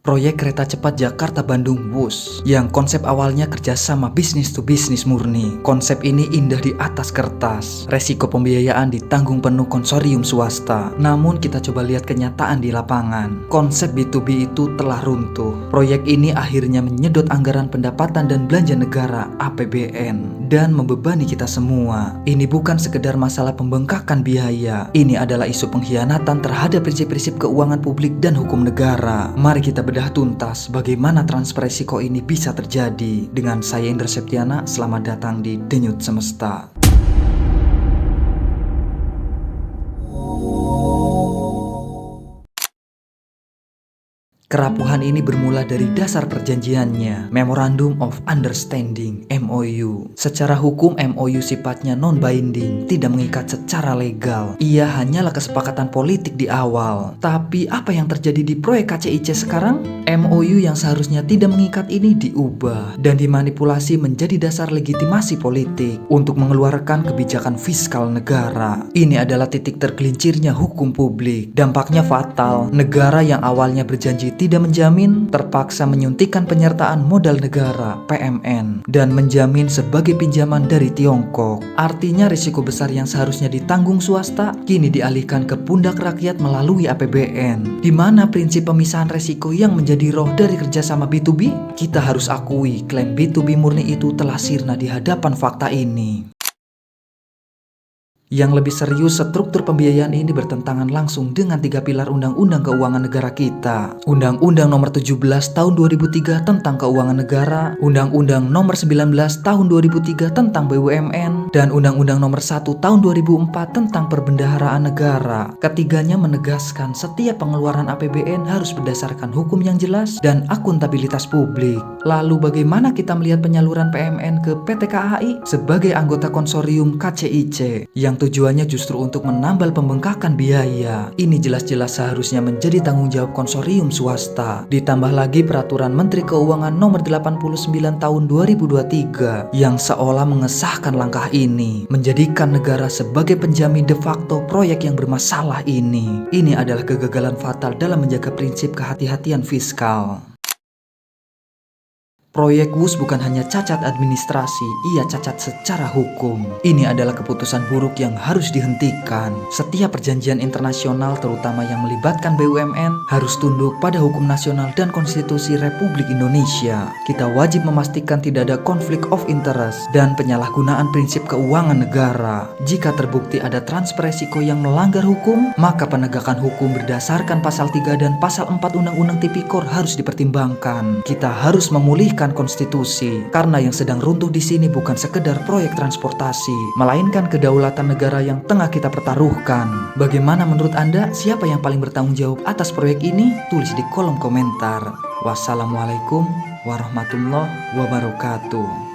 Proyek kereta cepat Jakarta-Bandung WUS yang konsep awalnya kerjasama bisnis to bisnis murni. Konsep ini indah di atas kertas. Resiko pembiayaan ditanggung penuh konsorsium swasta. Namun kita coba lihat kenyataan di lapangan. Konsep B2B itu telah runtuh. Proyek ini akhirnya menyedot anggaran pendapatan dan belanja negara APBN dan membebani kita semua. Ini bukan sekedar masalah pembengkakan biaya. Ini adalah isu pengkhianatan terhadap prinsip-prinsip keuangan publik dan hukum negara. Mari kita bedah tuntas bagaimana transfer resiko ini bisa terjadi. Dengan saya Indra Septiana, selamat datang di Denyut Semesta. Kerapuhan ini bermula dari dasar perjanjiannya, Memorandum of Understanding (MOU). Secara hukum, MOU sifatnya non-binding, tidak mengikat secara legal. Ia hanyalah kesepakatan politik di awal. Tapi apa yang terjadi di proyek KCIC sekarang? MOU yang seharusnya tidak mengikat ini diubah dan dimanipulasi menjadi dasar legitimasi politik untuk mengeluarkan kebijakan fiskal negara. Ini adalah titik tergelincirnya hukum publik. Dampaknya fatal. Negara yang awalnya berjanji tidak menjamin, terpaksa menyuntikkan penyertaan modal negara (PMN) dan menjamin sebagai pinjaman dari Tiongkok. Artinya risiko besar yang seharusnya ditanggung swasta kini dialihkan ke pundak rakyat melalui APBN. Di mana prinsip pemisahan risiko yang menjadi roh dari kerjasama B2B? Kita harus akui klaim B2B murni itu telah sirna di hadapan fakta ini. Yang lebih serius, struktur pembiayaan ini bertentangan langsung dengan 3 pilar Undang-Undang Keuangan Negara kita. Undang-Undang Nomor 17 Tahun 2003 tentang Keuangan Negara, Undang-Undang Nomor 19 Tahun 2003 tentang BUMN, dan Undang-Undang Nomor 1 Tahun 2004 tentang Perbendaharaan Negara. Ketiganya menegaskan setiap pengeluaran APBN harus berdasarkan hukum yang jelas dan akuntabilitas publik. Lalu bagaimana kita melihat penyaluran PMN ke PT KAI sebagai anggota konsorsium KCIC yang tujuannya justru untuk menambal pembengkakan biaya? Ini jelas-jelas seharusnya menjadi tanggung jawab konsorsium swasta. Ditambah lagi peraturan Menteri Keuangan Nomor 89 Tahun 2023 yang seolah mengesahkan langkah ini, menjadikan negara sebagai penjamin de facto proyek yang bermasalah ini. Ini adalah kegagalan fatal dalam menjaga prinsip kehati-hatian fiskal. Proyek WUS bukan hanya cacat administrasi, ia cacat secara hukum. Ini adalah keputusan buruk yang harus dihentikan. Setiap perjanjian internasional, terutama yang melibatkan BUMN, harus tunduk pada hukum nasional dan konstitusi Republik Indonesia. Kita wajib memastikan tidak ada konflik of interest dan penyalahgunaan prinsip keuangan negara. Jika terbukti ada transfer resiko yang melanggar hukum, maka penegakan hukum berdasarkan pasal 3 dan pasal 4 Undang-Undang Tipikor harus dipertimbangkan. Kita harus memulihkan konstitusi, karena yang sedang runtuh di sini bukan sekedar proyek transportasi, melainkan kedaulatan negara yang tengah kita pertaruhkan. Bagaimana menurut Anda? Siapa yang paling bertanggung jawab atas proyek ini? Tulis di kolom komentar. Wassalamualaikum warahmatullahi wabarakatuh.